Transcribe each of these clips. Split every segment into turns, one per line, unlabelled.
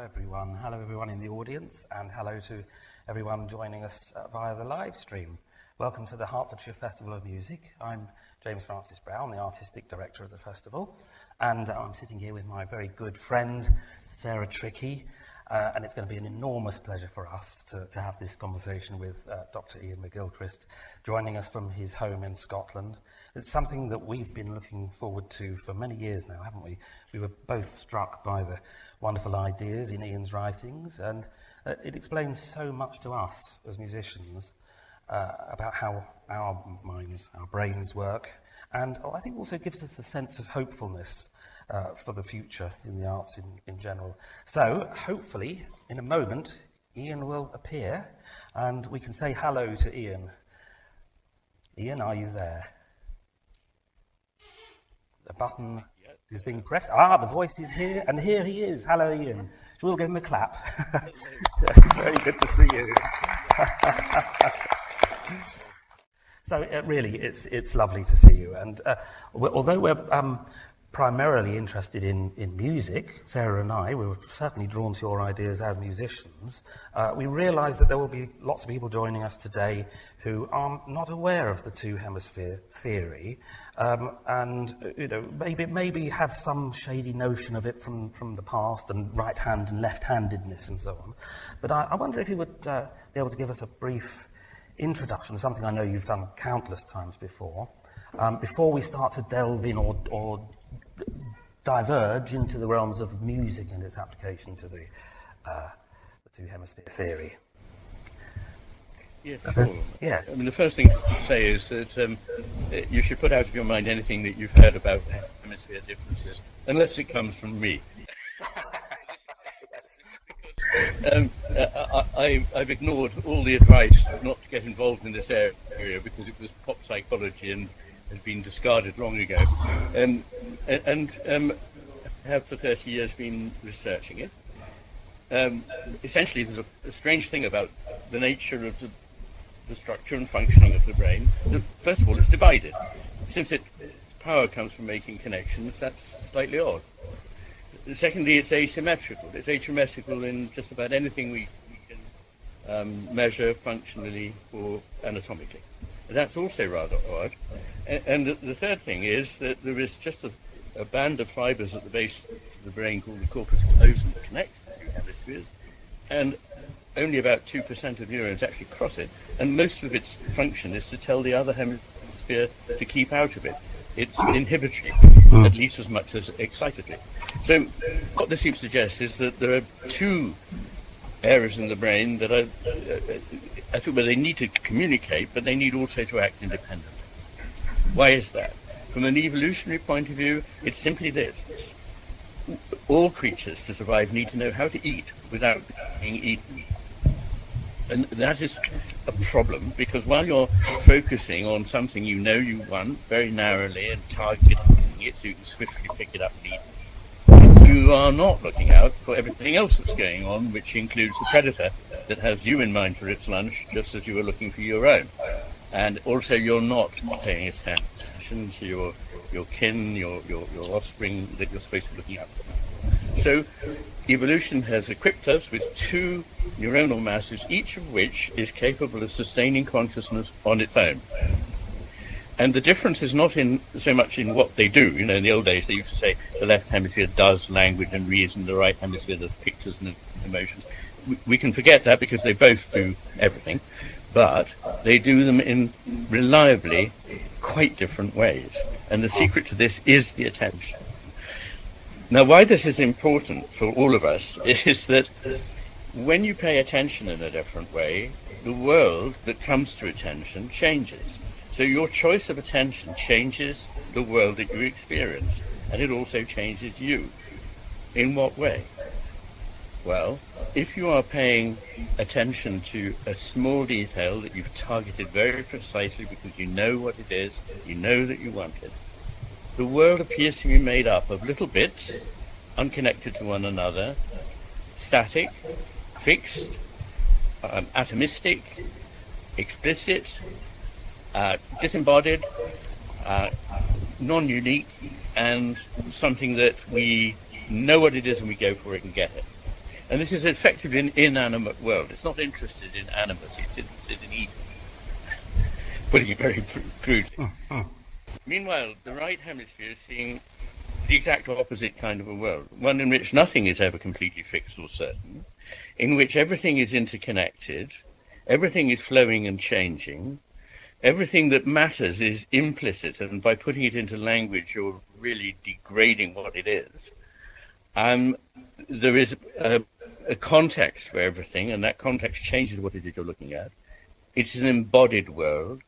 everyone. Hello everyone in the audience, and hello to everyone joining us via the live stream. Welcome to the Hertfordshire Festival of Music. I'm James Francis Brown, the Artistic Director of the festival, and I'm sitting here with my very good friend, Sara Trickey, and it's going to be an enormous pleasure for us to have this conversation with Dr. Iain McGilchrist, joining us from his home in Scotland. It's something that we've been looking forward to for many years now, haven't we? We were both struck by the wonderful ideas in Iain's writings, and it explains so much to us as musicians about how our minds, our brains work, and I think also gives us a sense of hopefulness for the future in the arts in general. So, hopefully, in a moment, Iain will appear, and we can say hello to Iain. Iain, are you there? The button is being pressed. Ah, the voice is here, and here he is. Hello, Iain. Should we all give him a clap? Yes, very good to see you. So really, it's lovely to see you. And although we're primarily interested in music, Sara and I, we were certainly drawn to your ideas as musicians. We realise that there will be lots of people joining us today who are not aware of the two-hemisphere theory, and maybe have some shady notion of it from the past, and right hand and left-handedness and so on. But I wonder if you would be able to give us a brief introduction, something I know you've done countless times before we start to delve in or diverge into the realms of music and its application to the two-hemisphere theory.
Yes, sure.
Yes.
I mean, the first thing to say is that you should put out of your mind anything that you've heard about hemisphere differences, unless it comes from me. I've ignored all the advice not to get involved in this area because it was pop psychology and has been discarded long ago, and have for 30 years been researching it. Essentially, there's a strange thing about the nature of the structure and functioning of the brain. First of all, it's divided. Since its power comes from making connections, that's slightly odd. Secondly, it's asymmetrical. It's asymmetrical in just about anything we can measure functionally or anatomically. That's also rather odd. And the third thing is that there is just a band of fibers at the base of the brain called the corpus callosum that connects the two hemispheres, and only about 2% of neurons actually cross it, and most of its function is to tell the other hemisphere to keep out of it. It's inhibitory, at least as much as excitatory. So what this seems to suggest is that there are two areas in the brain that are, I think, where they need to communicate, but they need also to act independently. Why is that? From an evolutionary point of view, it's simply this. All creatures to survive need to know how to eat without being eaten. And that is a problem, because while you're focusing on something you know you want very narrowly and targeting it so you can swiftly pick it up and eat it, you are not looking out for everything else that's going on, which includes the predator that has you in mind for its lunch, just as you were looking for your own. And also you're not paying attention to your kin, your offspring that you're supposed to be looking out for. So evolution has equipped us with two neuronal masses, each of which is capable of sustaining consciousness on its own. And the difference is not in so much in what they do. You know, in the old days they used to say the left hemisphere does language and reason, the right hemisphere does pictures and emotions. We can forget that because they both do everything, but they do them in reliably quite different ways. And the secret to this is the attention. Now, why this is important for all of us is that when you pay attention in a different way, the world that comes to attention changes. So your choice of attention changes the world that you experience, and it also changes you. In what way? Well, if you are paying attention to a small detail that you've targeted very precisely because you know what it is, you know that you want it, the world appears to be made up of little bits, unconnected to one another, static, fixed, atomistic, explicit, disembodied, non-unique, and something that we know what it is and we go for it and get it. And this is effectively an inanimate world. It's not interested in animacy, it's interested in eating. Putting it very crudely. Meanwhile, the right hemisphere is seeing the exact opposite kind of a world, one in which nothing is ever completely fixed or certain, in which everything is interconnected, everything is flowing and changing, everything that matters is implicit, and by putting it into language, you're really degrading what it is. There is a context for everything, and that context changes what it is you're looking at. It's an embodied world,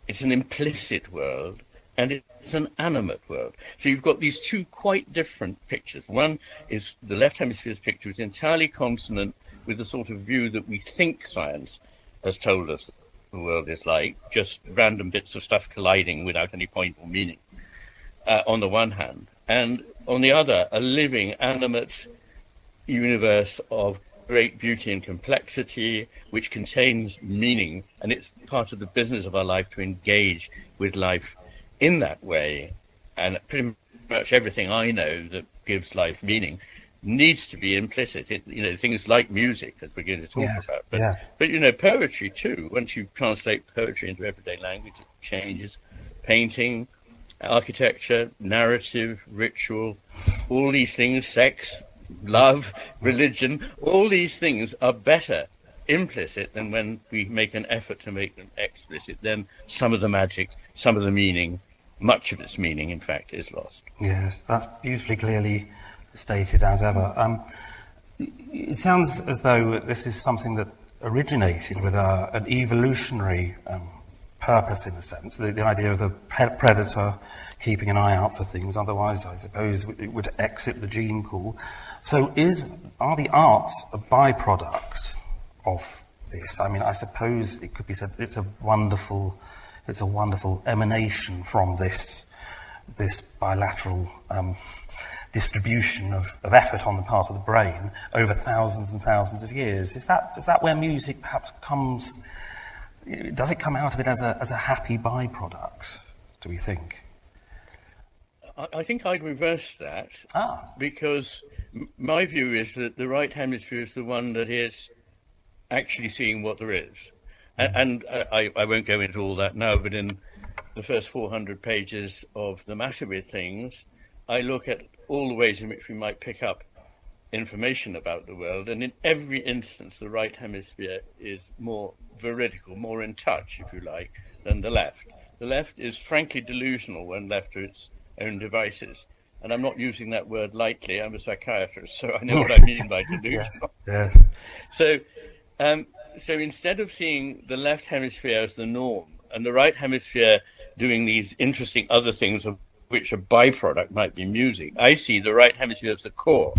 it's an implicit world, and it's an animate world. So you've got these two quite different pictures. One is the left hemisphere's picture is entirely consonant with the sort of view that we think science has told us the world is like, just random bits of stuff colliding without any point or meaning, on the one hand. And on the other, a living, animate universe of great beauty and complexity, which contains meaning. And it's part of the business of our life to engage with life in that way. And pretty much everything I know that gives life meaning needs to be implicit. Things like music, as we're going to talk about. But poetry too. Once you translate poetry into everyday language, it changes. Painting, architecture, narrative, ritual, all these things, sex, love, religion, all these things are better implicit than when we make an effort to make them explicit. Then some of the magic, some of the meaning, much of its meaning, in fact, is lost.
Yes, that's beautifully clearly stated as ever. It sounds as though this is something that originated with an evolutionary purpose, in a sense, the idea of the predator keeping an eye out for things, otherwise I suppose it would exit the gene pool. So are the arts a byproduct of this? I mean, I suppose it could be said it's a wonderful emanation from this bilateral distribution of effort on the part of the brain over thousands and thousands of years. Is that where music perhaps comes? Does it come out of it as a happy byproduct, do we think?
I think I'd reverse that, because my view is that the right hemisphere is the one that is actually seeing what there is. And I won't go into all that now, but in the first 400 pages of The Matter with Things, I look at all the ways in which we might pick up information about the world, and in every instance the right hemisphere is more veridical, more in touch, if you like, than the left. The left is frankly delusional when left to its own devices, and I'm not using that word lightly. I'm a psychiatrist, so I know what I mean by delusional.
Yes.
So instead of seeing the left hemisphere as the norm and the right hemisphere doing these interesting other things of which a byproduct might be music, I see the right hemisphere as the core,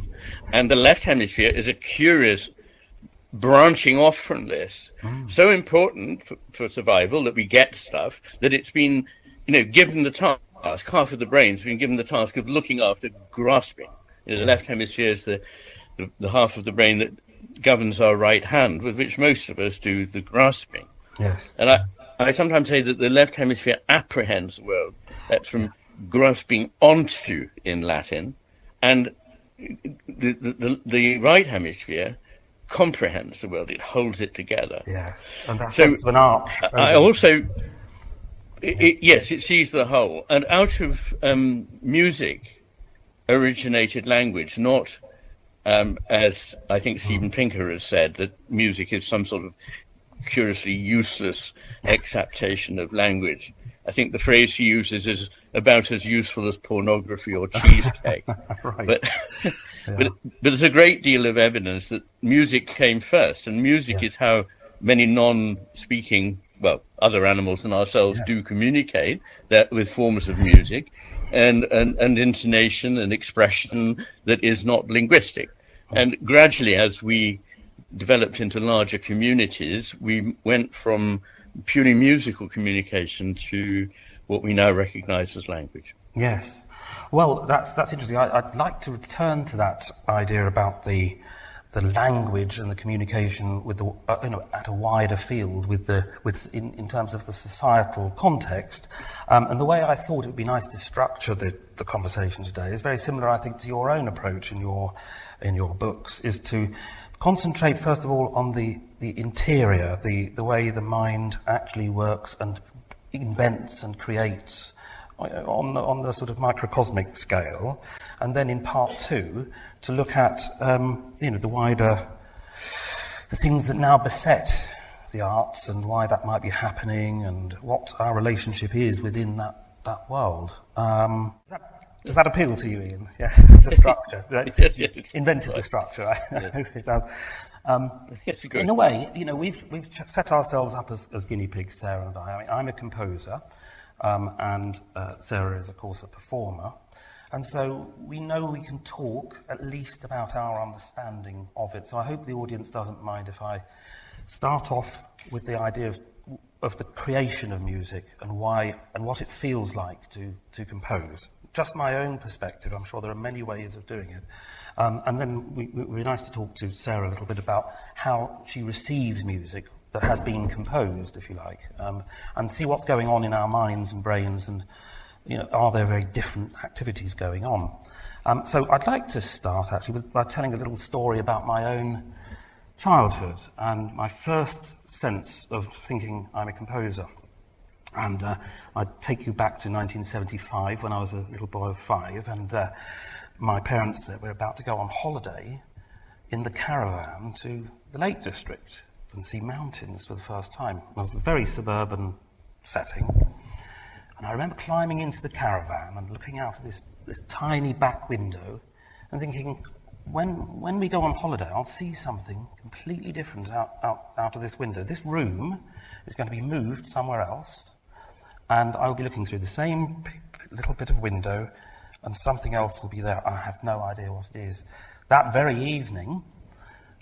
and the left hemisphere is a curious branching off from this, so important for survival that we get stuff, that it's been, given the task, half of the brain's been given the task of looking after grasping. The left hemisphere is the half of the brain that governs our right hand, with which most of us do the grasping.
Yes.
And I sometimes say that the left hemisphere apprehends the world. That's from grasping onto in Latin, and the right hemisphere comprehends the world. It holds it together.
Yes, and that's sense of an arch.
I also, it sees the whole, and out of music originated language, not as I think Steven Pinker has said, that music is some sort of curiously useless exaptation of language. I think the phrase he uses is about as useful as pornography or cheesecake.
Right.
But there's a great deal of evidence that music came first, and music is how many non-speaking, other animals than ourselves do communicate, that with forms of music and intonation and expression that is not linguistic. And gradually, as we developed into larger communities, we went from purely musical communication to what we now recognize as language.
Yes. Well, that's interesting. I'd like to return to that idea about the language and the communication with the at a wider field in terms of the societal context. And the way I thought it would be nice to structure the conversation today is very similar, I think, to your own approach in your books, is to concentrate first of all on the interior, the way the mind actually works and invents and creates on the sort of microcosmic scale, and then in part two to look at the wider, the things that now beset the arts and why that might be happening and what our relationship is within that world. Does that appeal to you, Ian? Yes, it's a structure. It's invented the structure. I hope it does. In a way, we've set ourselves up as guinea pigs, Sarah and I. I mean, I'm a composer, and Sarah is, of course, a performer. And so we know we can talk at least about our understanding of it. So I hope the audience doesn't mind if I start off with the idea of the creation of music and why and what it feels like to compose. Just my own perspective. I'm sure there are many ways of doing it. And then it would be nice to talk to Sarah a little bit about how she receives music that has been composed, if you like, and see what's going on in our minds and brains, and are there very different activities going on. So I'd like to start actually by telling a little story about my own childhood and my first sense of thinking I'm a composer. And I'd take you back to 1975 when I was a little boy of 5, and my parents were about to go on holiday in the caravan to the Lake District and see mountains for the first time. It was a very suburban setting. And I remember climbing into the caravan and looking out of this tiny back window and thinking, when we go on holiday, I'll see something completely different out of this window. This room is going to be moved somewhere else, and I'll be looking through the same little bit of window, and something else will be there. I have no idea what it is. That very evening,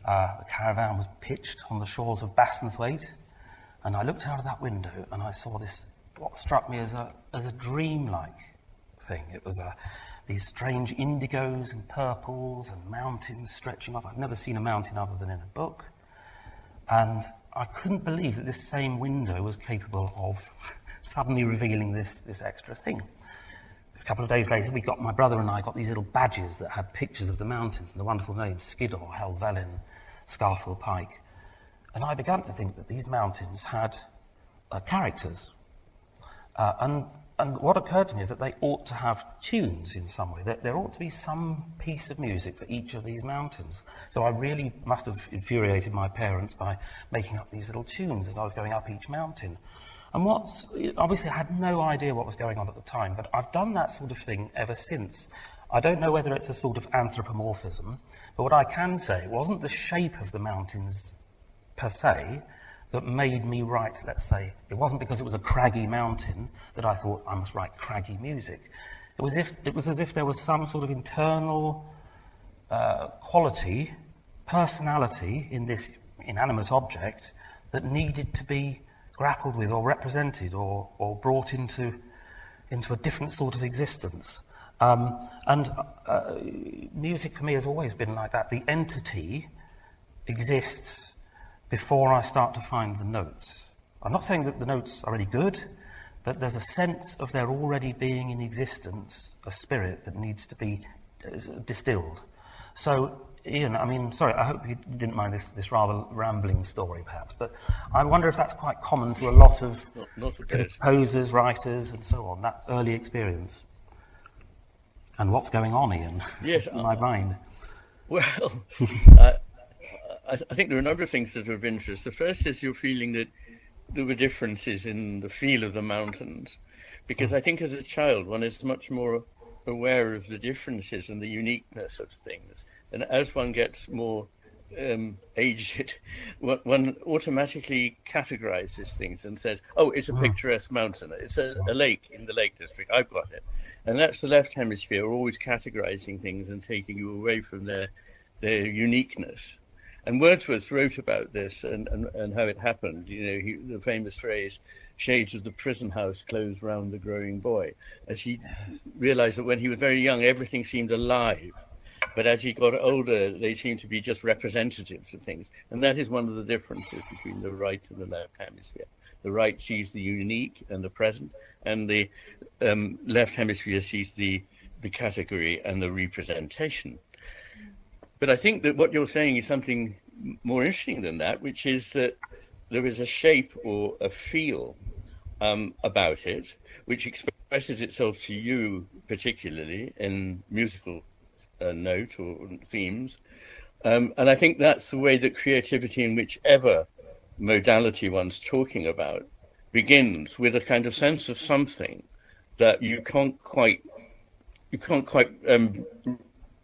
the caravan was pitched on the shores of Bassenthwaite, and I looked out of that window and I saw this, what struck me as a dreamlike thing. It was these strange indigos and purples and mountains stretching off. I'd never seen a mountain other than in a book. And I couldn't believe that this same window was capable of suddenly revealing this extra thing. A couple of days later, my brother and I got these little badges that had pictures of the mountains and the wonderful names, Skiddaw, Helvellyn, Scarfield Pike. And I began to think that these mountains had characters. And what occurred to me is that they ought to have tunes in some way. There ought to be some piece of music for each of these mountains. So I really must have infuriated my parents by making up these little tunes as I was going up each mountain. And obviously I had no idea what was going on at the time, but I've done that sort of thing ever since. I don't know whether it's a sort of anthropomorphism, but what I can say, it wasn't the shape of the mountains per se that made me write, let's say. It wasn't because it was a craggy mountain that I thought I must write craggy music. It was as if there was some sort of internal quality, personality in this inanimate object that needed to be grappled with or represented or brought into a different sort of existence. Music for me has always been like that. The entity exists before I start to find the notes. I'm not saying that the notes are any good, but there's a sense of there already being in existence a spirit that needs to be distilled. So, Ian, I mean, sorry, I hope you didn't mind this rather rambling story, perhaps, but I wonder if that's quite common to a lot of composers, writers, and so on, that early experience. And what's going on, Ian,
yes,
in my mind?
Well, I think there are a number of things that are of interest. The first is your feeling that there were differences in the feel of the mountains, because I think as a child one is much more aware of the differences and the uniqueness of things. And as one gets more aged, one automatically categorizes things and says, oh, it's a picturesque mountain, it's a lake in the Lake District, I've got it. And that's the left hemisphere always categorizing things and taking you away from their uniqueness. And Wordsworth wrote about this and how it happened. The famous phrase, shades of the prison house closed round the growing boy, as he realized that when he was very young, everything seemed alive. But as he got older, they seemed to be just representatives of things. And that is one of the differences between the right and the left hemisphere. The right sees the unique and the present, and the left hemisphere sees the category and the representation. But I think that what you're saying is something more interesting than that, which is that there is a shape or a feel about it, which expresses itself to you particularly in musical note or themes. And I think that's the way that creativity in whichever modality one's talking about begins, with a kind of sense of something that you can't quite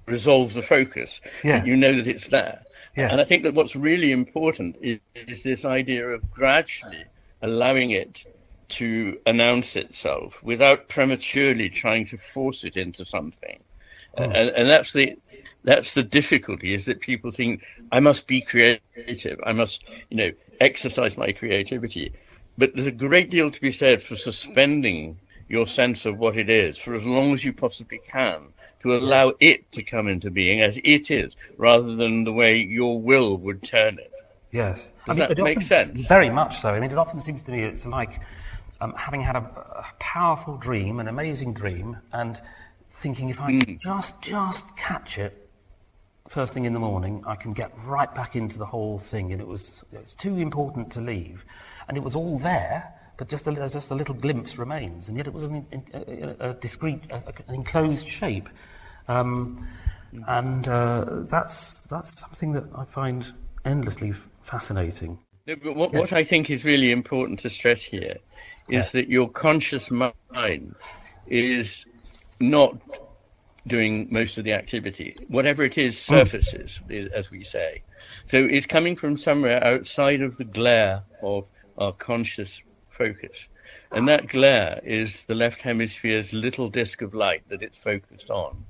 resolve the focus.
Yes.
You know that it's there.
Yes.
And I think that what's really important is this idea of gradually allowing it to announce itself without prematurely trying to force it into something. And that's the difficulty, is that people think, I must be creative, I must, exercise my creativity. But there's a great deal to be said for suspending your sense of what it is for as long as you possibly can, to allow it to come into being as it is, rather than the way your will would turn it.
Yes.
Does that make sense?
Very much so. I mean, it often seems to me it's like having had a powerful dream, an amazing dream, and thinking if I can just catch it first thing in the morning, I can get right back into the whole thing. And it's too important to leave. And it was all there, but just a little glimpse remains. And yet it was a discrete, an enclosed shape. And that's something that I find endlessly fascinating.
No, but what I think is really important to stress here is that your conscious mind is not doing most of the activity. Whatever it is surfaces, as we say. So it's coming from somewhere outside of the glare of our conscious focus. And that glare is the left hemisphere's little disk of light that it's focused on.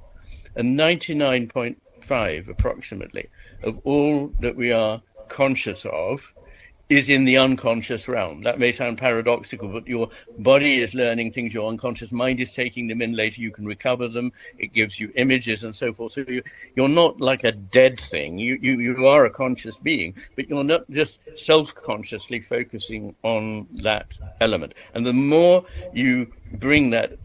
And 99.5 approximately of all that we are conscious of is in the unconscious realm. That may sound paradoxical, but your body is learning things, your unconscious mind is taking them in later, you can recover them, it gives you images and so forth. So you're not like a dead thing, you are a conscious being, but you're not just self-consciously focusing on that element. And the more you bring that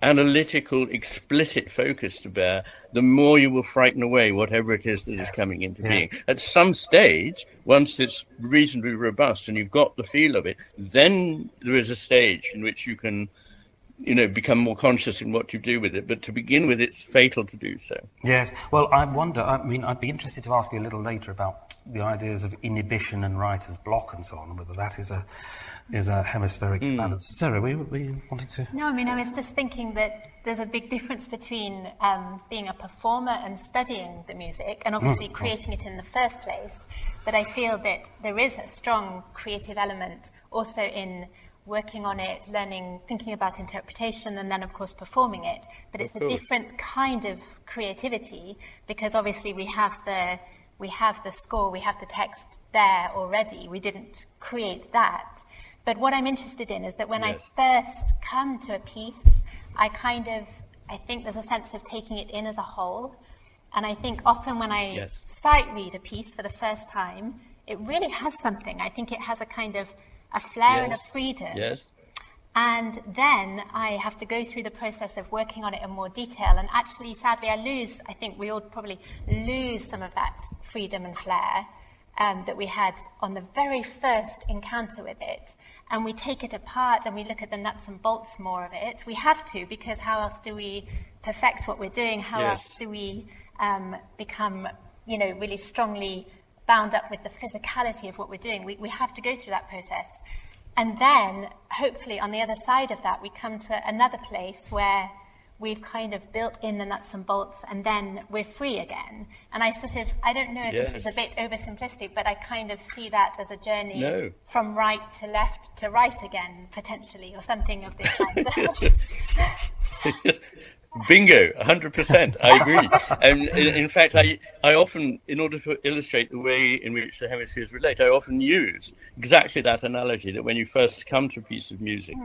analytical, explicit focus to bear, the more you will frighten away whatever it is that is coming into being. At some stage, once it's reasonably robust and you've got the feel of it, then there is a stage in which you can, become more conscious in what you do with it. But to begin with, it's fatal to do so.
Yes. Well, I'd be interested to ask you a little later about the ideas of inhibition and writer's block and so on, whether that is a hemispheric balance. Sarah, were you wanting to?
No, I was just thinking that there's a big difference between being a performer and studying the music, and obviously creating it in the first place. But I feel that there is a strong creative element also in working on it, learning, thinking about interpretation, and then of course performing it. But it's a different kind of creativity, because obviously we have the score, we have the text there already. We didn't create that. But what I'm interested in is that when I first come to a piece, I think there's a sense of taking it in as a whole. And I think often when I sight read a piece for the first time, it really has something. I think it has a kind of a flair and a freedom. Yes. And then I have to go through the process of working on it in more detail. And actually, sadly, I think we all probably lose some of that freedom and flair that we had on the very first encounter with it. And we take it apart and we look at the nuts and bolts more of it. We have to, because how else do we perfect what we're doing? How else do we become, really strongly bound up with the physicality of what we're doing? We have to go through that process. And then, hopefully, on the other side of that, we come to another place where we've kind of built in the nuts and bolts, and then we're free again. And I don't know if this is a bit oversimplistic, but I kind of see that as a journey from right to left to right again, potentially, or something of this kind.
Bingo, 100%. I agree. And in fact, I often, in order to illustrate the way in which the hemispheres relate, I often use exactly that analogy, that when you first come to a piece of music,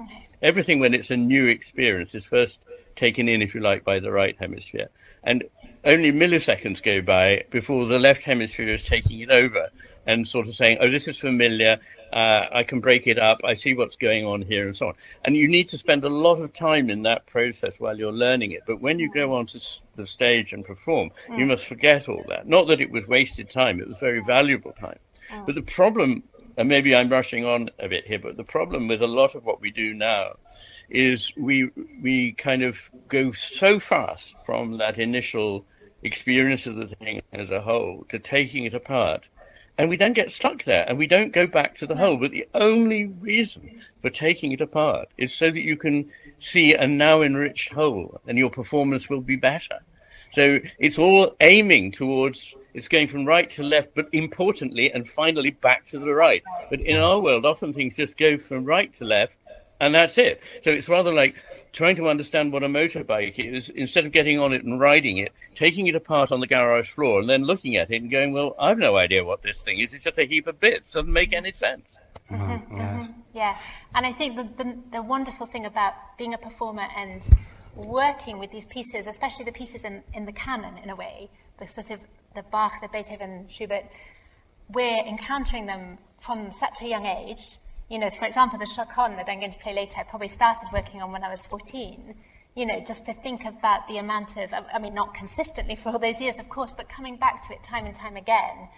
everything when it's a new experience is first taken in, if you like, by the right hemisphere. And only milliseconds go by before the left hemisphere is taking it over and sort of saying, oh, this is familiar, I can break it up, I see what's going on here, and so on. And you need to spend a lot of time in that process while you're learning it. But when you go onto the stage and perform, you must forget all that. Not that it was wasted time, it was very valuable time. But the problem, and maybe I'm rushing on a bit here, but the problem with a lot of what we do now is we kind of go so fast from that initial experience of the thing as a whole to taking it apart. And we don't get stuck there, and we don't go back to the whole. But the only reason for taking it apart is so that you can see a now enriched whole, and your performance will be better. So it's all aiming towards, it's going from right to left, but importantly and finally back to the right. But in our world, often things just go from right to left, and that's it. So it's rather like trying to understand what a motorbike is, instead of getting on it and riding it, taking it apart on the garage floor and then looking at it and going, well, I've no idea what this thing is. It's just a heap of bits. Doesn't make any sense.
Yeah, and I think the wonderful thing about being a performer and working with these pieces, especially the pieces in the canon in a way, the sort of the Bach, the Beethoven, Schubert, we're encountering them from such a young age. You know, for example, the Chaconne that I'm going to play later, I probably started working on when I was 14. You know, just to think about the amount of, I mean, not consistently for all those years, of course, but coming back to it time and time again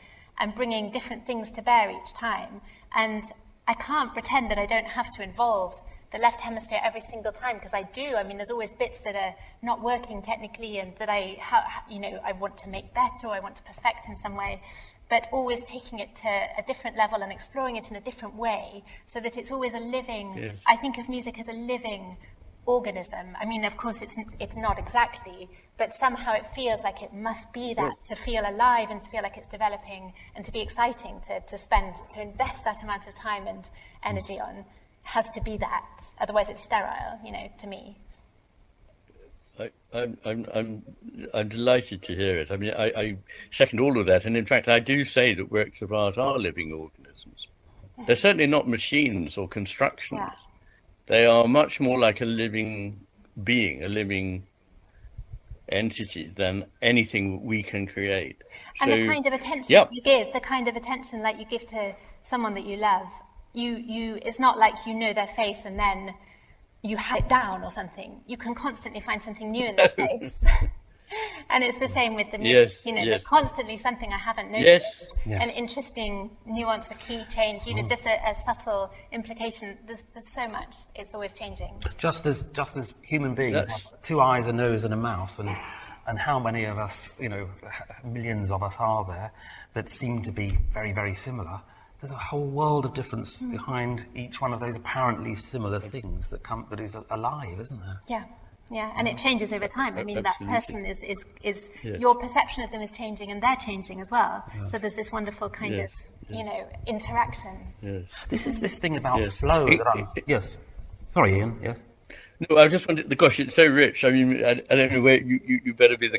and bringing different things to bear each time. And I can't pretend that I don't have to involve the left hemisphere every single time, because I do. I mean, there's always bits that are not working technically and that I want to make better or I want to perfect in some way. But always taking it to a different level and exploring it in a different way, so that it's always a living, I think of music as a living organism. I mean, of course, it's not exactly, but somehow it feels like it must be that, to feel alive and to feel like it's developing and to be exciting, to invest that amount of time and energy on, has to be that. Otherwise it's sterile, you know, to me.
I'm delighted to hear it. I mean, I second all of that, and in fact, I do say that works of art are living organisms. They're certainly not machines or constructions. Yeah. They are much more like a living being, a living entity than anything we can create.
And the kind of attention you give, the kind of attention like you give to someone that you love, it's not like you know their face and then you have it down or something. You can constantly find something new in their face. And it's the same with the music. There's constantly something I haven't noticed. An interesting nuance, a key change, just a subtle implication. There's so much. It's always changing.
Just as human beings have 2 eyes, a nose and a mouth, and how many of us, millions of us are there that seem to be very, very similar. There's a whole world of difference behind each one of those apparently similar things that is alive, isn't there?
Yeah, and it changes over time. I mean, absolutely. That person is your perception of them is changing, and they're changing as well. Yes. So there's this wonderful kind of, interaction.
Yes. This is this thing about flow. Yes. Sorry, Ian. Yes.
No, I just wanted. Gosh, it's so rich. I mean, I don't know where you better be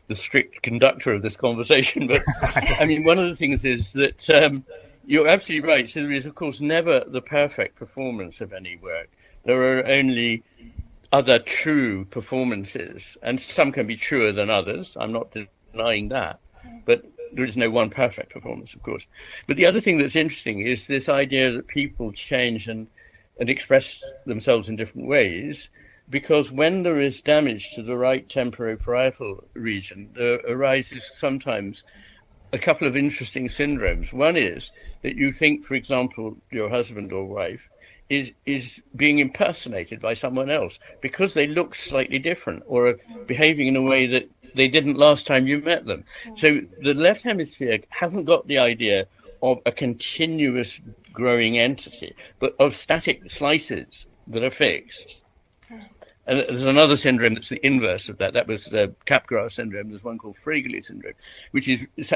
the strict conductor of this conversation, but I mean, one of the things is that. You're absolutely right. So there is, of course, never the perfect performance of any work. There are only other true performances, and some can be truer than others. I'm not denying that. But there is no one perfect performance, of course. But the other thing that's interesting is this idea that people change and express themselves in different ways, because when there is damage to the right temporoparietal region, there arises sometimes a couple of interesting syndromes. One is that you think, for example, your husband or wife is being impersonated by someone else because they look slightly different or are behaving in a way that they didn't last time you met them. So the left hemisphere hasn't got the idea of a continuous growing entity, but of static slices that are fixed. And there's another syndrome that's the inverse of that. That was the Capgras syndrome. There's one called Frege syndrome, which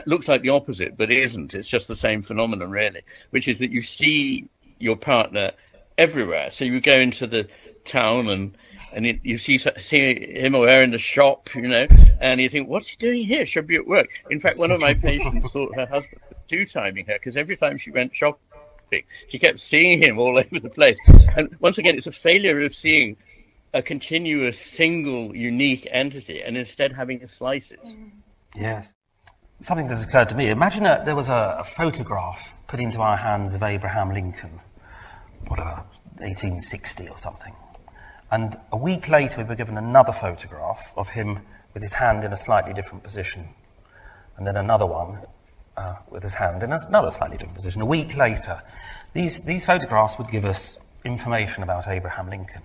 looks like the opposite, but isn't. It's just the same phenomenon, really, which is that you see your partner everywhere. So you go into the town and you see him or her in the shop, and you think, what's he doing here? Should be at work. In fact, one of my patients thought her husband was two-timing her because every time she went shopping, she kept seeing him all over the place. And once again, it's a failure of seeing a continuous, single, unique entity, and instead having slices.
Yes. Something that's occurred to me. Imagine there was a photograph put into our hands of Abraham Lincoln, whatever, 1860 or something. And a week later, we were given another photograph of him with his hand in a slightly different position. And then another one with his hand in another slightly different position. A week later, these photographs would give us information about Abraham Lincoln.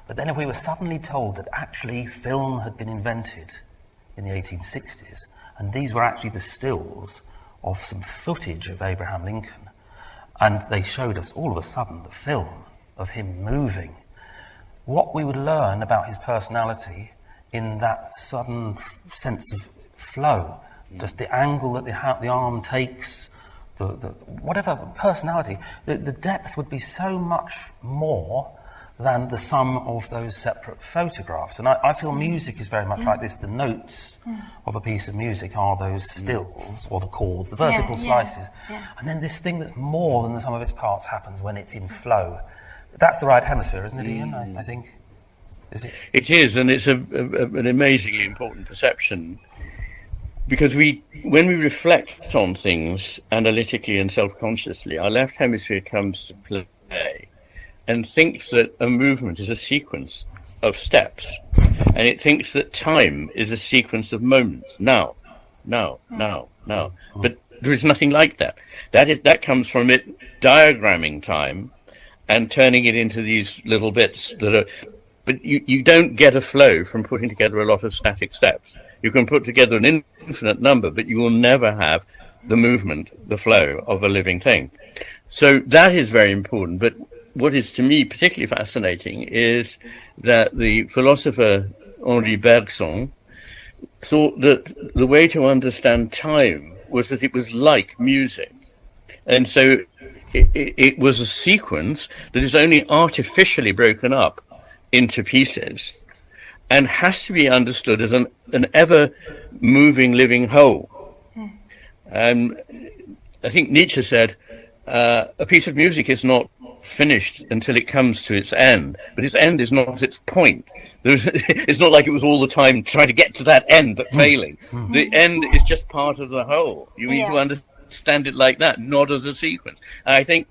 But then if we were suddenly told that actually film had been invented in the 1860s, and these were actually the stills of some footage of Abraham Lincoln, and they showed us all of a sudden the film of him moving, what we would learn about his personality in that sudden sense of flow, just the angle that the arm takes, the whatever personality, the depth would be so much more than the sum of those separate photographs. And I feel music is very much like this. The notes of a piece of music are those stills, or the chords, the vertical slices. Yeah. And then this thing that's more than the sum of its parts happens when it's in flow. That's the right hemisphere, isn't it, Ian? I think. Is it?
It is, and it's an amazingly important perception. Because when we reflect on things analytically and self-consciously, our left hemisphere comes to play and thinks that a movement is a sequence of steps. And it thinks that time is a sequence of moments. Now. But there is nothing like that. That comes from it diagramming time and turning it into these little bits that are... But you don't get a flow from putting together a lot of static steps. You can put together an infinite number, but you will never have the movement, the flow of a living thing. So that is very important. But what is to me particularly fascinating is that the philosopher Henri Bergson thought that the way to understand time was that it was like music. And so it was a sequence that is only artificially broken up into pieces and has to be understood as an ever-moving, living whole. I think Nietzsche said, a piece of music is not finished until it comes to its end, but its end is not its point. It's not like it was all the time trying to get to that end but failing. The end is just part of the whole. You need to understand it like that, not as a sequence. And I think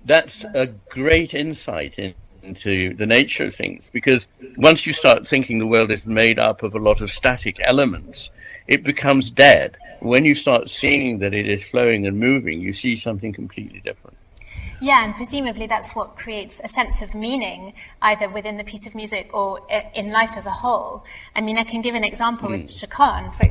that's a great insight into the nature of things, because once you start thinking the world is made up of a lot of static elements, it becomes dead. When you start seeing that it is flowing and moving, you see something completely different.
Yeah, and presumably that's what creates a sense of meaning, either within the piece of music or in life as a whole. I mean, I can give an example with Chaconne. For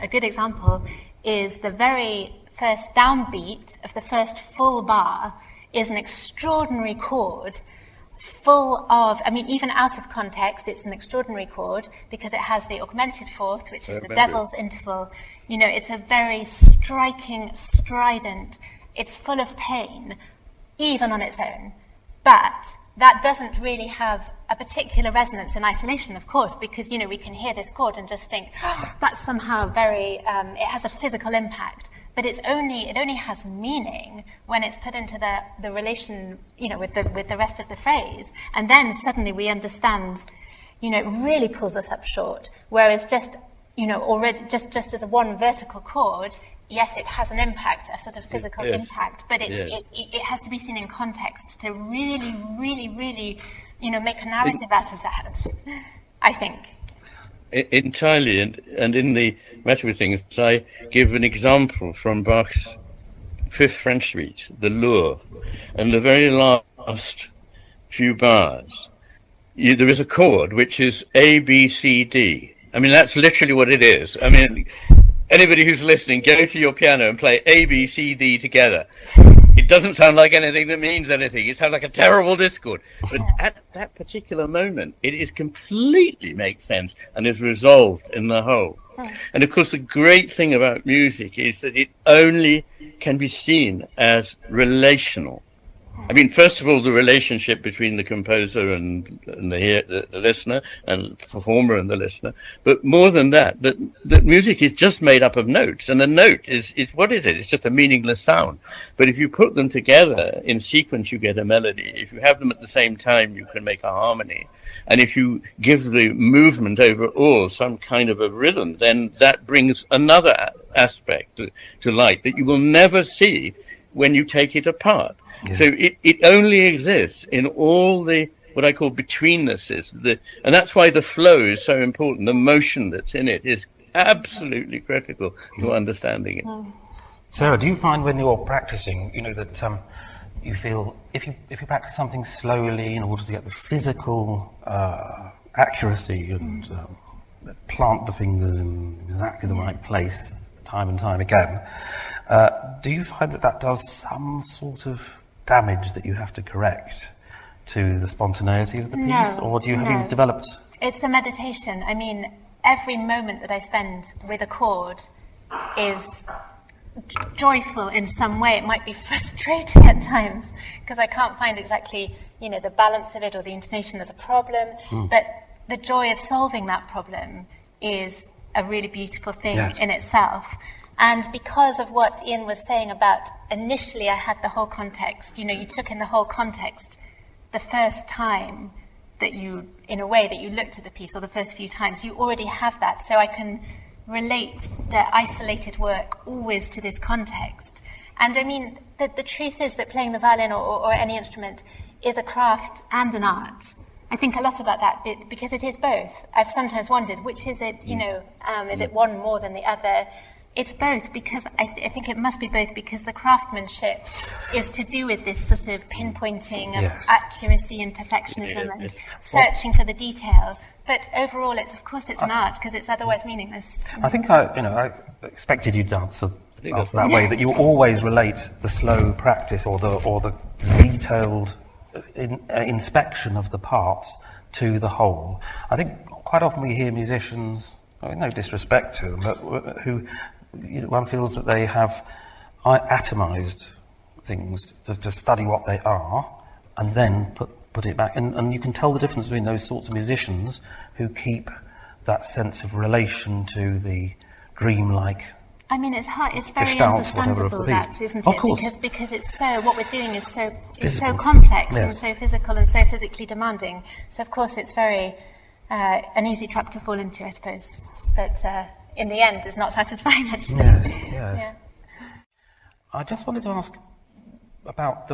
a good example is the very first downbeat of the first full bar is an extraordinary chord, full of, I mean, even out of context, it's an extraordinary chord because it has the augmented fourth, which is the devil's interval. You know, it's a very striking, strident, it's full of pain, even on its own. But that doesn't really have a particular resonance in isolation, of course, because, you know, we can hear this chord and just think, oh, that's somehow very, it has a physical impact. But it only has meaning when it's put into the relation, you know, with the rest of the phrase. And then suddenly we understand, you know, it really pulls us up short. Whereas just, you know, already just as a one vertical chord, yes, it has an impact, a sort of physical impact, but it has to be seen in context to really, really, really, you know, make a narrative out of that, I think.
Entirely, and in the matter of things, I give an example from Bach's Fifth French Suite, the Louvre, and the very last few bars, there is a chord which is A, B, C, D. I mean, that's literally what it is. I mean, anybody who's listening, go to your piano and play A, B, C, D together. It doesn't sound like anything that means anything. It sounds like a terrible discord. But at that particular moment, it is completely makes sense and is resolved in the whole. And of course, the great thing about music is that it only can be seen as relational. I mean, first of all, the relationship between the composer and the listener, and the performer and the listener. But more than that, that music is just made up of notes, and a note is what is it? It's just a meaningless sound. But if you put them together in sequence, you get a melody. If you have them at the same time, you can make a harmony. And if you give the movement overall some kind of a rhythm, then that brings another aspect to light that you will never see when you take it apart. Yeah. So it only exists in all the what I call betweennesses, and that's why the flow is so important. The motion that's in it is absolutely critical to understanding it.
Sarah, do you find when you're practicing, that you feel if you practice something slowly in order to get the physical accuracy and plant the fingers in exactly the right place time and time again, do you find that does some sort of damage that you have to correct to the spontaneity of the piece? Or have you developed...
It's a meditation. I mean, every moment that I spend with a chord is joyful in some way. It might be frustrating at times because I can't find exactly, the balance of it or the intonation. There's a problem, but the joy of solving that problem is a really beautiful thing in itself. And because of what Iain was saying about initially I had the whole context, you took in the whole context the first time that you, in a way, that you looked at the piece, or the first few times, you already have that. So I can relate the isolated work always to this context. And I mean, the truth is that playing the violin or any instrument is a craft and an art. I think a lot about that because it is both. I've sometimes wondered, which is it, is it one more than the other? It's both, because I think it must be both, because the craftsmanship is to do with this sort of pinpointing of accuracy and perfectionism and searching for the detail. But overall, it's an art, because it's otherwise meaningless.
I think I expected you to answer that way, that you always relate the slow practice or the detailed inspection of the parts to the whole. I think quite often we hear musicians, no disrespect to them, but who one feels that they have atomized things to study what they are and then put it back. And you can tell the difference between those sorts of musicians who keep that sense of relation to the dreamlike.
I mean, it's hard. It's very understandable, that, isn't it? Of course. Because it's so, what we're doing is so complex and so physical and so physically demanding. So of course it's very an easy trap to fall into, I suppose. But in the end, it's not satisfying, actually.
Yes. Yeah. I just wanted to ask about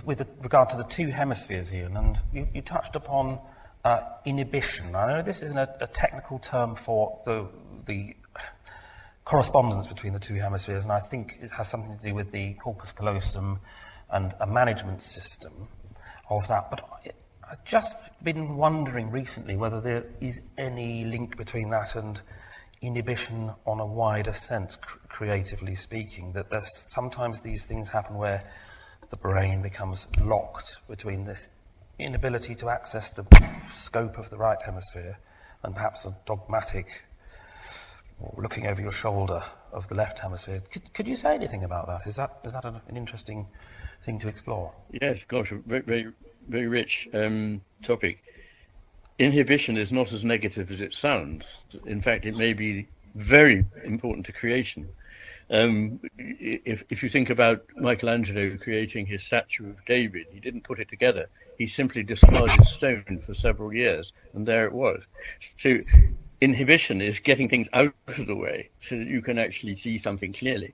with regard to the two hemispheres, Iain, and you touched upon inhibition. I know this isn't a technical term for the correspondence between the two hemispheres, and I think it has something to do with the corpus callosum and a management system of that. But I've just been wondering recently whether there is any link between that and inhibition on a wider sense, creatively speaking, that there's sometimes these things happen where the brain becomes locked between this inability to access the scope of the right hemisphere and perhaps a dogmatic or looking over your shoulder of the left hemisphere. Could you say anything about that? Is that an interesting thing to explore?
Yes, gosh, a very, very, very rich topic. Inhibition is not as negative as it sounds. In fact, it may be very important to creation. If you think about Michelangelo creating his statue of David, he didn't put it together. He simply discarded stone for several years, and there it was. So inhibition is getting things out of the way so that you can actually see something clearly,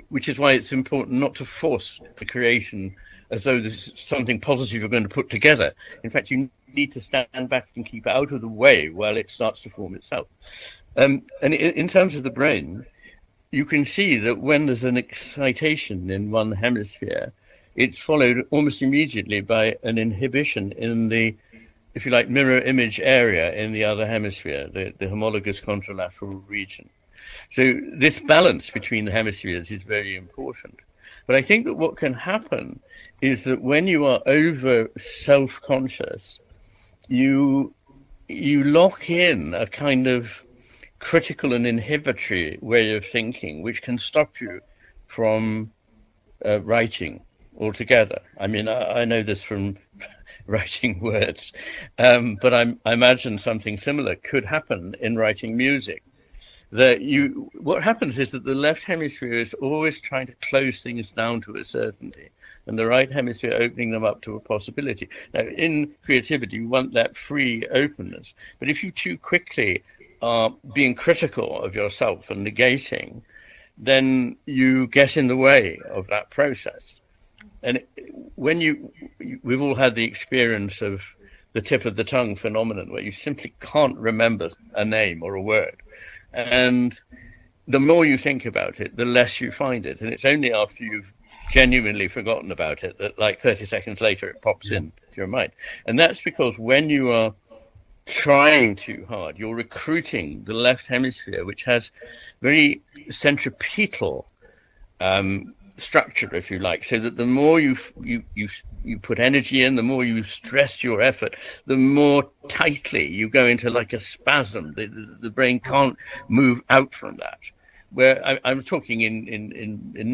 which is why it's important not to force the creation as though there's something positive you're going to put together. In fact, you need to stand back and keep it out of the way while it starts to form itself. And in terms of the brain, you can see that when there's an excitation in one hemisphere, it's followed almost immediately by an inhibition in the, if you like, mirror image area in the other hemisphere, the homologous contralateral region. So this balance between the hemispheres is very important. But I think that what can happen is that when you are over self-conscious, you lock in a kind of critical and inhibitory way of thinking, which can stop you from writing altogether. I mean, I know this from writing words, but I imagine something similar could happen in writing music. What happens is that the left hemisphere is always trying to close things down to a certainty, and the right hemisphere opening them up to a possibility. Now, in creativity, you want that free openness, but if you too quickly are being critical of yourself and negating, then you get in the way of that process. And when we've all had the experience of the tip of the tongue phenomenon, where you simply can't remember a name or a word. And the more you think about it, the less you find it. And it's only after you've genuinely forgotten about it that, like 30 seconds later, it pops into your mind. And that's because when you are trying too hard, you're recruiting the left hemisphere, which has very centripetal structure, if you like, so that the more you put energy in, the more you stress your effort, the more tightly you go into like a spasm. The brain can't move out from that. Where I'm talking in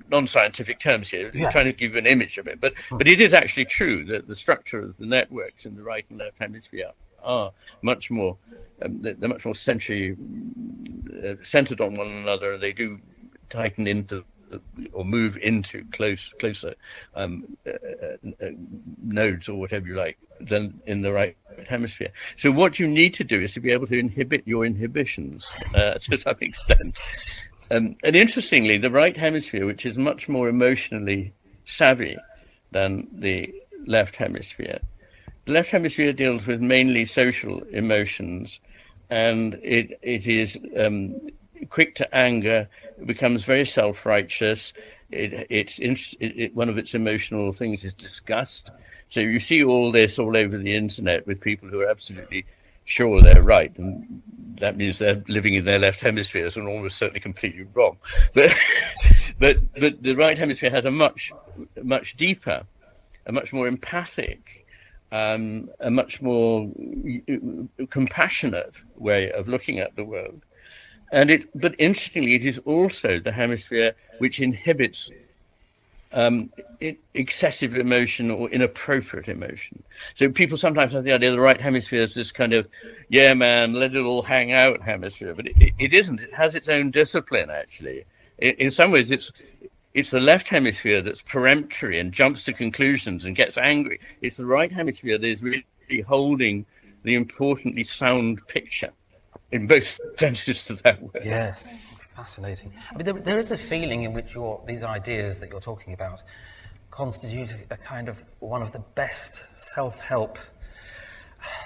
non-scientific terms here, trying to give you an image of it, but it is actually true that the structure of the networks in the right and left hemisphere are much more they're much more centered on one another. They do tighten into or move into closer nodes, or whatever you like, than in the right hemisphere. So what you need to do is to be able to inhibit your inhibitions to some extent. And interestingly, the right hemisphere, which is much more emotionally savvy than the left hemisphere, the left hemisphere deals with mainly social emotions, and it is quick to anger, becomes very self-righteous. One of its emotional things is disgust. So you see all this all over the internet with people who are absolutely sure they're right, and that means they're living in their left hemispheres and almost certainly completely wrong. But the right hemisphere has a much deeper, a much more empathic, a much more compassionate way of looking at the world. But interestingly, it is also the hemisphere which inhibits excessive emotion or inappropriate emotion. So people sometimes have the idea the right hemisphere is this kind of, yeah, man, let it all hang out hemisphere. But it isn't. It has its own discipline, actually. In some ways, it's the left hemisphere that's peremptory and jumps to conclusions and gets angry. It's the right hemisphere that is really holding the importantly sound picture, in both senses of that word.
Yes, fascinating. I mean, there is a feeling in which these ideas that you're talking about constitute a kind of one of the best self-help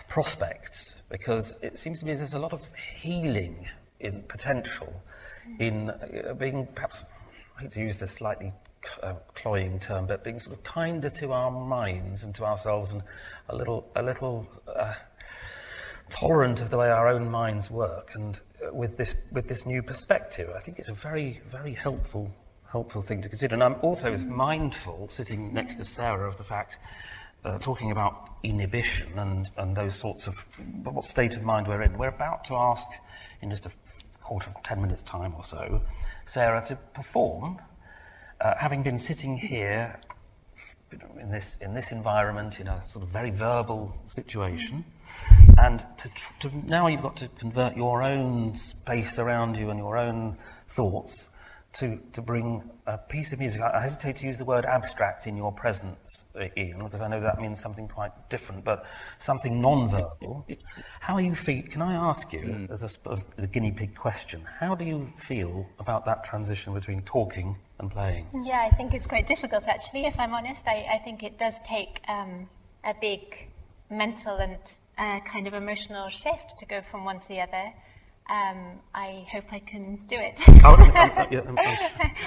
prospects, because it seems to me there's a lot of healing in potential in being, perhaps, I hate to use this slightly cloying term, but being sort of kinder to our minds and to ourselves, and a little tolerant of the way our own minds work. And with this new perspective, I think it's a very, very helpful thing to consider. And I'm also mindful, sitting next to Sara, of the fact, talking about inhibition and those sorts of, what state of mind we're in. We're about to ask, in just a quarter of 10 minutes time or so, Sara to perform, having been sitting here in this environment, in a sort of very verbal situation. And now you've got to convert your own space around you and your own thoughts to bring a piece of music. I hesitate to use the word abstract in your presence, Iain, because I know that means something quite different, but something non-verbal. How are you feel? Can I ask you, as the guinea pig question, how do you feel about that transition between talking and playing?
Yeah, I think it's quite difficult, actually, if I'm honest. I think it does take a big mental and kind of emotional shift to go from one to the other. I hope I can do it.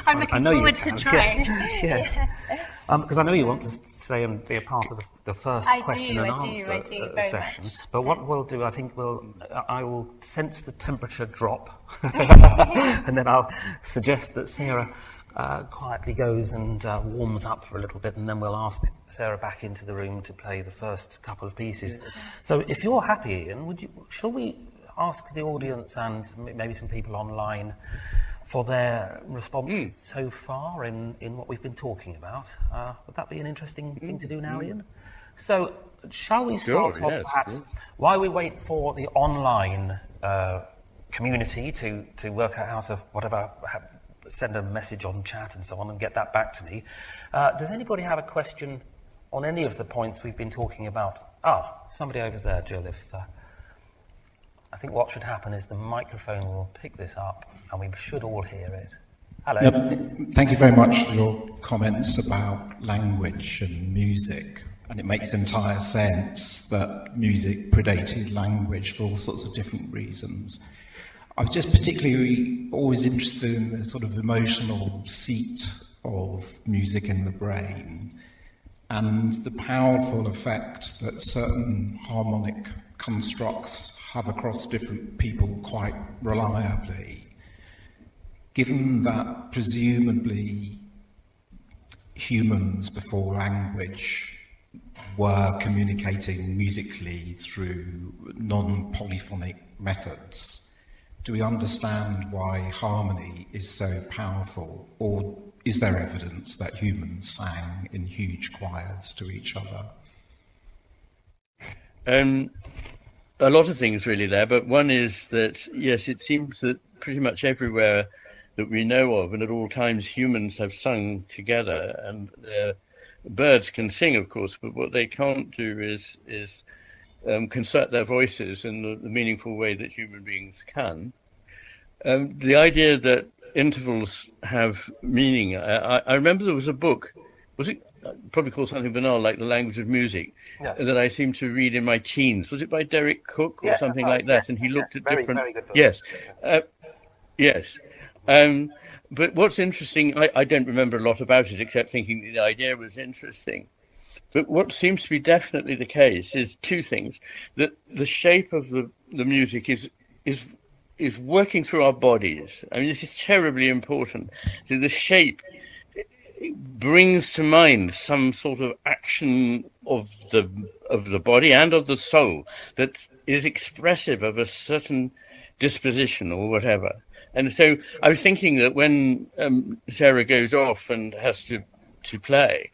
I'm
looking forward to trying.
Yes. Because I know you want to stay and be a part of the first question and answer session.
Much.
But what we'll do, I think I will sense the temperature drop, and then I'll suggest that Sara quietly goes and warms up for a little bit, and then we'll ask Sara back into the room to play the first couple of pieces. So if you're happy, Iain, shall we ask the audience and maybe some people online for their responses so far in what we've been talking about. Would that be an interesting thing to do now, Ian? So, shall we start off perhaps while we wait for the online community to work out how to send a message on chat and so on and get that back to me. Does anybody have a question on any of the points we've been talking about? Somebody over there, Jill. I think what should happen is the microphone will pick this up and we should all hear it. Hello.
Thank you very much for your comments about language and music. And it makes entire sense that music predated language for all sorts of different reasons. I was just particularly always interested in the sort of emotional seat of music in the brain and the powerful effect that certain harmonic constructs have across different people quite reliably. Given that presumably humans before language were communicating musically through non-polyphonic methods, do we understand why harmony is so powerful, or is there evidence that humans sang in huge choirs to each other?
A lot of things really there, but one is that, yes, it seems that pretty much everywhere that we know of and at all times humans have sung together, and birds can sing, of course, but what they can't do is concert their voices in the meaningful way that human beings can. The idea that intervals have meaning, I remember there was a book, was it probably called something banal like The Language of Music, that I seemed to read in my teens. Was it by Derek Cook or something like that? Yes, and he looked at different... Very good book. Yes, yes. But what's interesting, I don't remember a lot about it except thinking the idea was interesting. But what seems to be definitely the case is two things: that the shape of the music is working through our bodies. I mean, this is terribly important. So the shape brings to mind some sort of action of the body and of the soul that is expressive of a certain disposition or whatever. And so I was thinking that when Sarah goes off and has to play,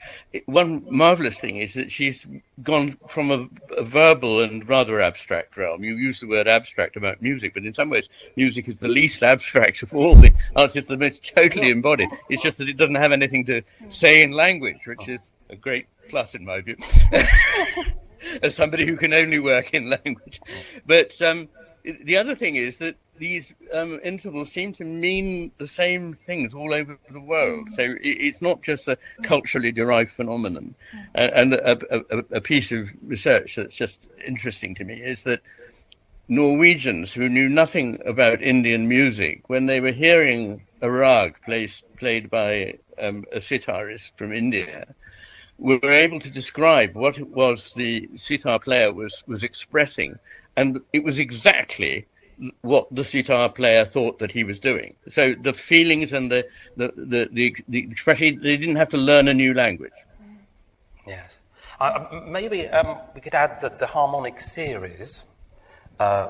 one marvelous thing is that she's gone from a verbal and rather abstract realm. You use the word abstract about music, but in some ways music is the least abstract of all the arts. It's the most totally embodied. It's just that it doesn't have anything to say in language, which is a great plus in my view, as somebody who can only work in language. But the other thing is that these intervals seem to mean the same things all over the world. So it's not just a culturally derived phenomenon. And a piece of research that's just interesting to me is that Norwegians who knew nothing about Indian music, when they were hearing a rag played by a sitarist from India, were able to describe what it was the sitar player was expressing. And it was exactly what the sitar player thought that he was doing. So the feelings and the expression, they didn't have to learn a new language.
Yes. Maybe we could add that the harmonic series,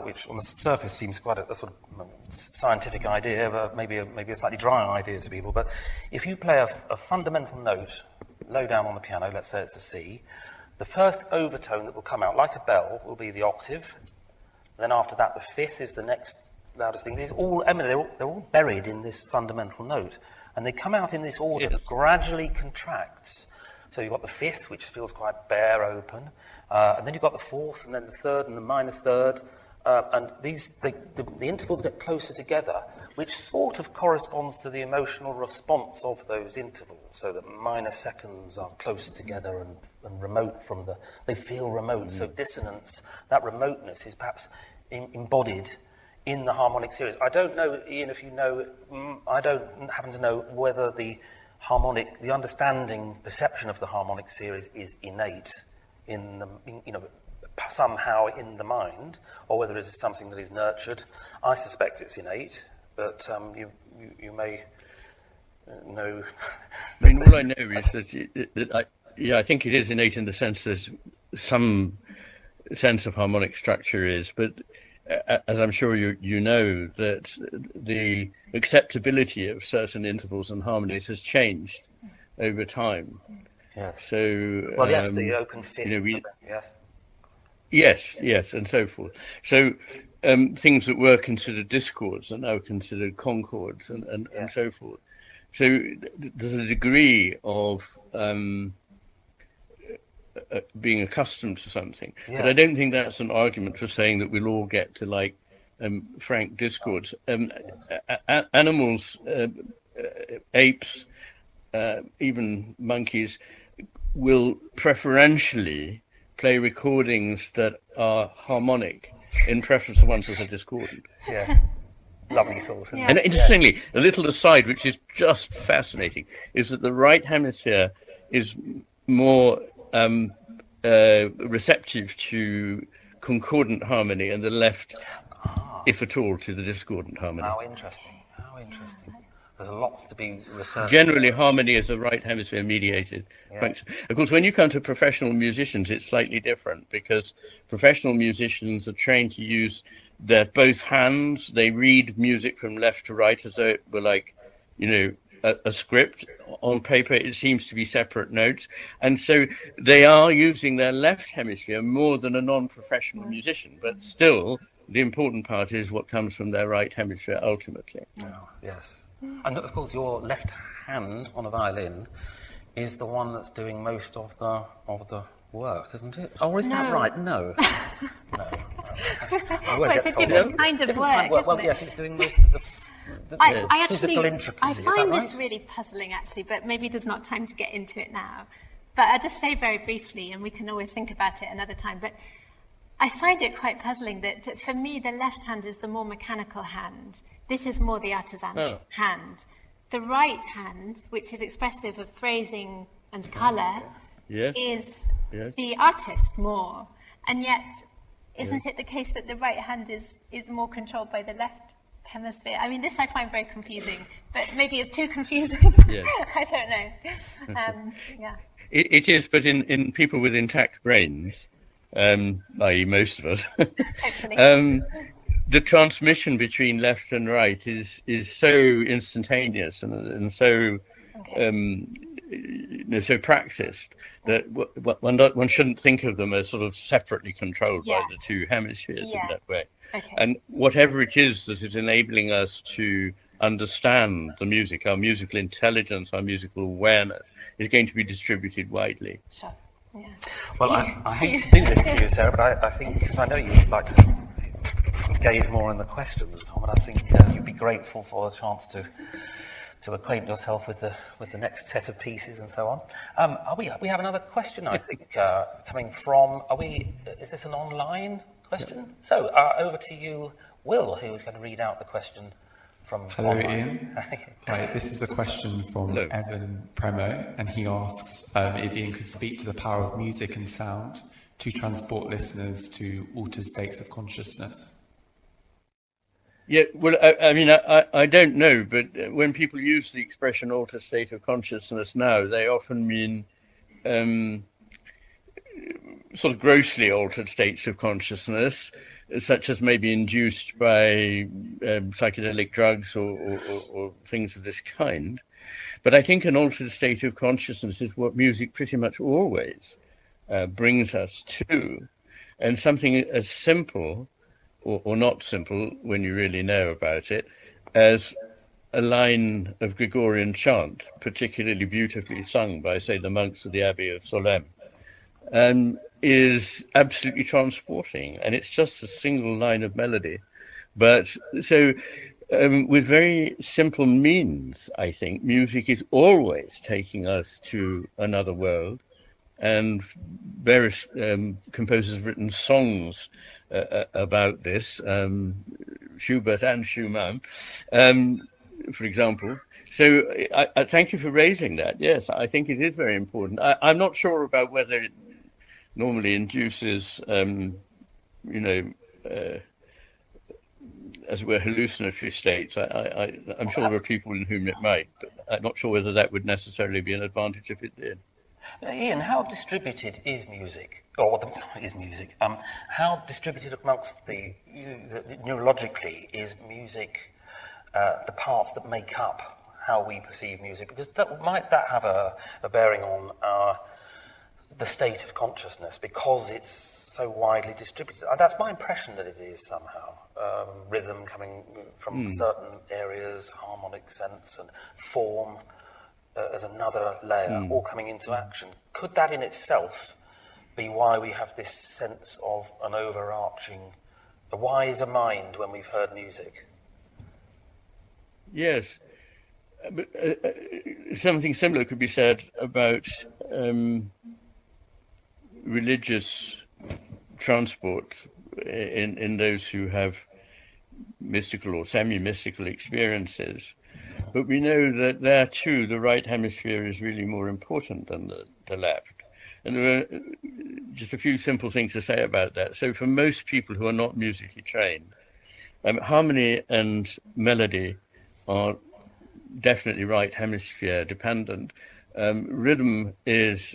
which on the surface seems quite a sort of scientific idea, but maybe a slightly dry idea to people. But if you play a fundamental note low down on the piano, let's say it's a C, the first overtone that will come out, like a bell, will be the octave. Then after that, the fifth is the next loudest thing. These all, I mean, they're all buried in this fundamental note, and they come out in this order that gradually contracts. So you've got the fifth, which feels quite bare, open, and then you've got the fourth, and then the third, and the minor third, and the intervals get closer together, which sort of corresponds to the emotional response of those intervals, so that minor seconds are closer together and remote from they feel remote. So dissonance, that remoteness is perhaps embodied in the harmonic series. I don't know, Ian, if you know, I don't happen to know whether the understanding, perception of the harmonic series is innate somehow in the mind, or whether it is something that is nurtured. I suspect it's innate, but you may know.
I mean, all I know is that I think it is innate in the sense that some sense of harmonic structure is, but as I'm sure you know, that the acceptability of certain intervals and harmonies has changed over time.
Yes.
So,
well, yes, the open fifth.
Yes. Yes, and so forth. So things that were considered discords are now considered concords, and so forth. So there's a degree of being accustomed to something. Yes. But I don't think that's an argument for saying that we'll all get to like frank discords. Animals, apes, even monkeys, will preferentially play recordings that are harmonic in preference to ones that are discordant.
Yes. Lovely thought.
Yeah.
And interestingly, a little aside, which is just fascinating, is that the right hemisphere is more receptive to concordant harmony, and the left, if at all, to the discordant harmony.
How interesting. How interesting. There's a lot to be researched.
Generally, harmony is a right hemisphere mediated function. Of course, when you come to professional musicians, it's slightly different, because professional musicians are trained to use their both hands. They read music from left to right as though it were like, a script. On paper, it seems to be separate notes. And so they are using their left hemisphere more than a non-professional musician. But still, the important part is what comes from their right hemisphere ultimately.
Oh, yes. And of course, your left hand on a violin is the one that's doing most of the work, isn't it? Or is that right? No. No.
Well, it's a different kind of work, isn't it?
Yes, it's doing most of the physical intricacies.
I find this really puzzling, actually, but maybe there's not time to get into it now. But I'll just say very briefly, and we can always think about it another time, but I find it quite puzzling that, for me, the left hand is the more mechanical hand. This is more the artisan hand. The right hand, which is expressive of phrasing and colour, is the artist more. And yet, isn't it the case that the right hand is more controlled by the left hemisphere? I mean, this I find very confusing, but maybe it's too confusing. I don't know.
It is, but in people with intact brains, i.e. most of us, the transmission between left and right is so instantaneous and so so practiced that one shouldn't think of them as sort of separately controlled by the two hemispheres in that way. And whatever it is that is enabling us to understand the music, our musical intelligence, our musical awareness, is going to be distributed widely.
Sure. Yeah.
Well, I hate to do this to you, Sarah, but I think, because I know you'd like to engage more in the questions, Tom, and I think you'd be grateful for the chance to acquaint yourself with the next set of pieces and so on. We have another question, I think, coming from. Is this an online question? Yeah. So over to you, Will, who is going to read out the question from.
Hello,
online.
Ian. Hi, this is a question from Evan Premo, and he asks if Ian could speak to the power of music and sound to transport listeners to altered states of consciousness.
Yeah, well, I mean, I don't know, but when people use the expression altered state of consciousness now, they often mean sort of grossly altered states of consciousness, such as maybe induced by psychedelic drugs or things of this kind. But I think an altered state of consciousness is what music pretty much always brings us to, and something as simple or not simple, when you really know about it, as a line of Gregorian chant, particularly beautifully sung by, say, the monks of the Abbey of Solesmes, is absolutely transporting. And it's just a single line of melody. But so with very simple means, I think, music is always taking us to another world. And various composers have written songs about this, Schubert and Schumann, for example. So I thank you for raising that. Yes, I think it is very important. I'm not sure about whether it normally induces, as it were, hallucinatory states. I'm sure there are people in whom it might, but I'm not sure whether that would necessarily be an advantage if it did.
Ian, how distributed is music? How distributed amongst neurologically is music, the parts that make up how we perceive music? Because might that have a bearing on the state of consciousness, because it's so widely distributed? That's my impression, that it is somehow. Rhythm coming from certain areas, harmonic sense and form as another layer, all coming into action. Could that in itself be why we have this sense of an overarching, a wiser mind when we've heard music?
Yes. But something similar could be said about religious transport in those who have mystical or semi-mystical experiences. But we know that there too, the right hemisphere is really more important than the left. And there are just a few simple things to say about that. So for most people who are not musically trained, harmony and melody are definitely right hemisphere dependent. Rhythm is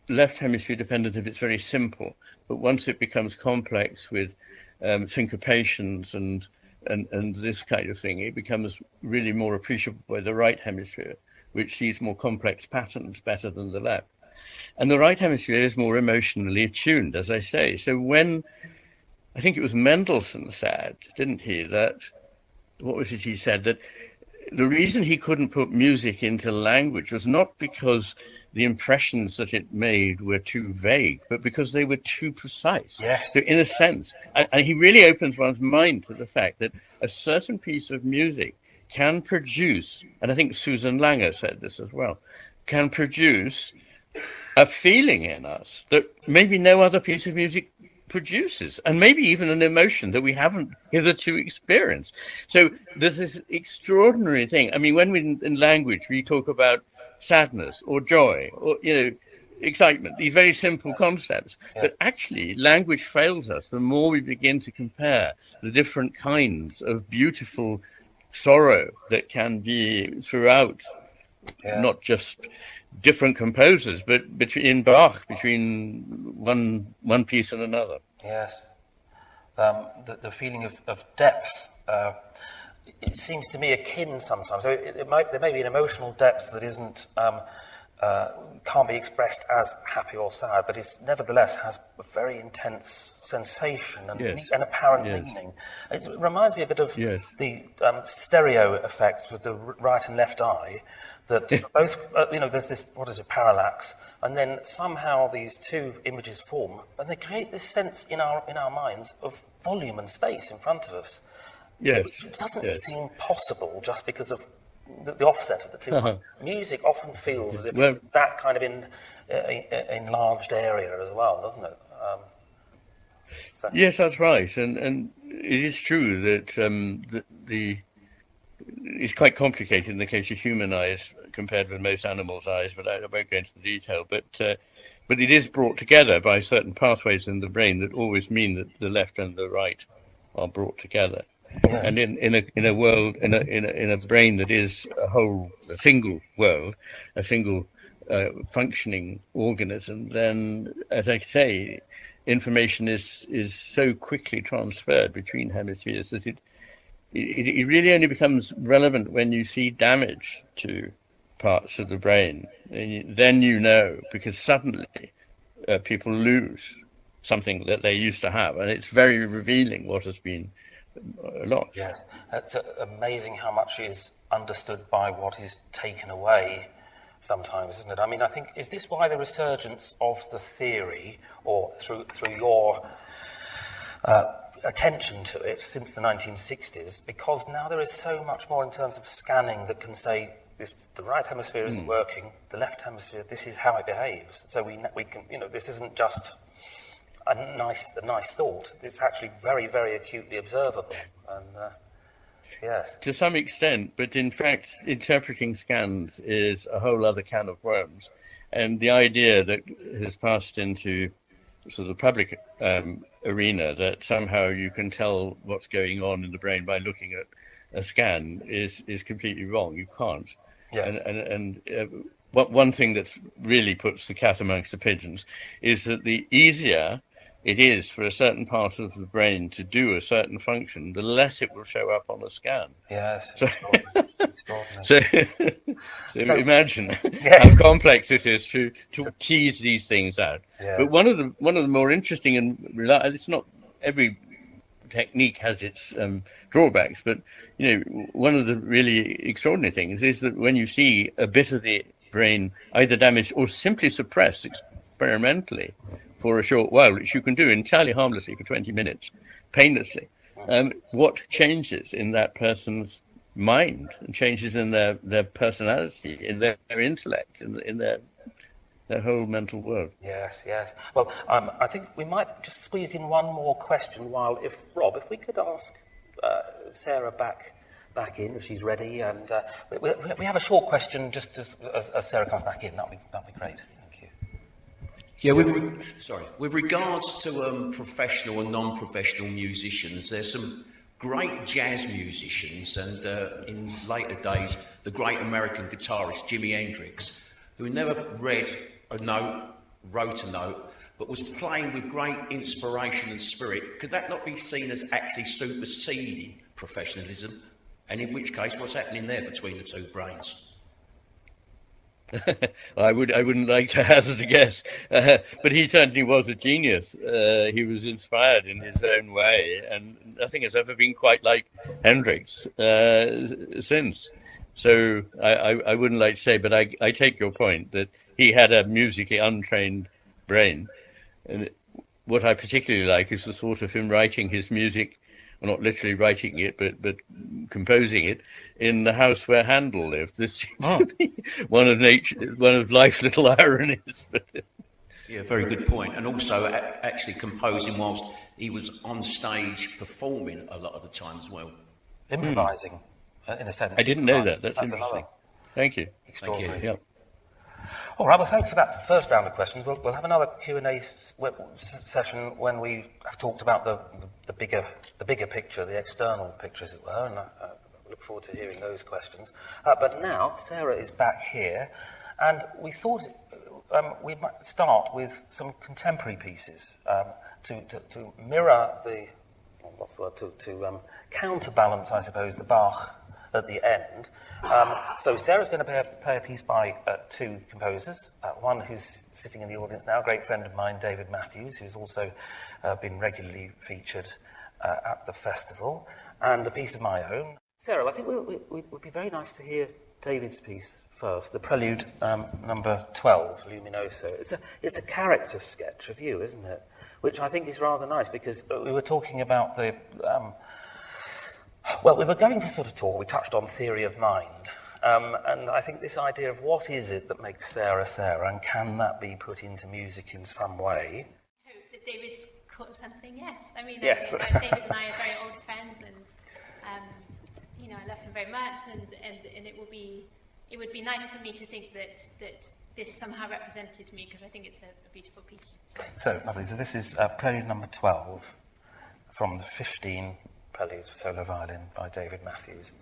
left hemisphere dependent if it's very simple, but once it becomes complex with syncopations and this kind of thing, it becomes really more appreciable by the right hemisphere, which sees more complex patterns better than the left. And the right hemisphere is more emotionally attuned, as I say. So when, I think it was Mendelssohn said, didn't he, that, what was it he said, that the reason he couldn't put music into language was not because the impressions that it made were too vague, but because they were too precise.
Yes.
So in a sense, and he really opens one's mind to the fact that a certain piece of music can produce, and I think Susan Langer said this as well, can produce a feeling in us that maybe no other piece of music produces, and maybe even an emotion that we haven't hitherto experienced. So there's this extraordinary thing. I mean, when we in language we talk about sadness or joy or excitement, these very simple concepts, but actually language fails us the more we begin to compare the different kinds of beautiful sorrow that can be throughout, not just different composers, but in Bach, between one piece and another.
Yes. The feeling of depth, it seems to me akin sometimes. So there may be an emotional depth that isn't can't be expressed as happy or sad, but it nevertheless has a very intense sensation and an apparent meaning. It reminds me a bit of the stereo effect with the right and left eye, that both, there's this, parallax, and then somehow these two images form, and they create this sense in our minds of volume and space in front of us.
Yes.
Which doesn't seem possible just because of the offset of the two. Music often feels as if it's that kind of enlarged area as well, doesn't it?
Yes, that's right, and it is true that it's quite complicated in the case of human eyes compared with most animals' eyes, but I won't go into the detail. But it is brought together by certain pathways in the brain that always mean that the left and the right are brought together. Yes. And in a world, in a brain that is a single world, a single functioning organism, then, as I say, information is so quickly transferred between hemispheres that it really only becomes relevant when you see damage to parts of the brain. And then because suddenly people lose something that they used to have, and it's very revealing what has been lost.
Yes, it's amazing how much is understood by what is taken away sometimes, isn't it? I mean, I think, is this why the resurgence of the theory, or through your attention to it since the 1960s, because now there is so much more in terms of scanning that can say, if the right hemisphere isn't working, the left hemisphere, this is how it behaves. So we can, this isn't just a nice thought. It's actually very, very acutely observable. And yes,
to some extent, but in fact, interpreting scans is a whole other can of worms. And the idea that has passed into sort of the public arena that somehow you can tell what's going on in the brain by looking at a scan is completely wrong. You can't.
Yes.
And one thing that's really puts the cat amongst the pigeons is that the easier it is for a certain part of the brain to do a certain function, the less it will show up on a scan.
Yes,
so,
extraordinary.
so imagine
yes.
how complex it is to tease these things out.
Yes.
But one of the more interesting and it's not every technique has its drawbacks, but one of the really extraordinary things is that when you see a bit of the brain either damaged or simply suppressed experimentally for a short while, which you can do entirely harmlessly for 20 minutes, painlessly, what changes in that person's mind and changes in their personality, in their intellect, in their whole mental world.
Yes. Well, I think we might just squeeze in one more question if we could ask Sara back in if she's ready, and we have a short question just as Sara comes back in. That'd be great. Thank you.
Yeah, with regards to professional and non-professional musicians, there's some great jazz musicians, and in later days, the great American guitarist Jimi Hendrix, who never read a note, wrote a note, but was playing with great inspiration and spirit. Could that not be seen as actually superseding professionalism? And in which case, what's happening there between the two brains?
I wouldn't like to hazard a guess, but he certainly was a genius. He was inspired in his own way, and nothing has ever been quite like Hendrix since. So I wouldn't like to say, but I take your point that he had a musically untrained brain. And what I particularly like is the thought of him writing his music, well, not literally writing it, but composing it in the house where Handel lived. This seems to be one of life's little ironies.
Yeah, very good point. And also actually composing whilst he was on stage performing a lot of the time as well.
Improvising, in a sense.
I didn't know that. That's interesting.
Another.
Thank you.
Extraordinary.
Thank you.
All right, well, thanks for that first round of questions. We'll have another Q&A session when we have talked about the bigger picture, the external picture, as it were, and I look forward to hearing those questions. But now, Sara is back here, and we thought we might start with some contemporary pieces to mirror to counterbalance, I suppose, the Bach at the end. So Sarah's going to play a piece by two composers, one who's sitting in the audience now, a great friend of mine, David Matthews, who's also been regularly featured at the festival, and a piece of my own. Sara, I think it would be very nice to hear David's piece first, the Prelude number 12, Luminoso. It's a character sketch of you, isn't it? Which I think is rather nice, because we were talking about the... we were going to we touched on theory of mind, and I think this idea of what is it that makes Sara Sara, and can that be put into music in some way?
I hope that David's caught something, yes. I mean,
yes.
David and I are very old friends, and I love him very much, and it would be nice for me to think that this somehow represented me, because I think it's a beautiful piece.
So, lovely. So this is Prelude number 12 from the 15 Preludes for Solo Violin by David Matthews.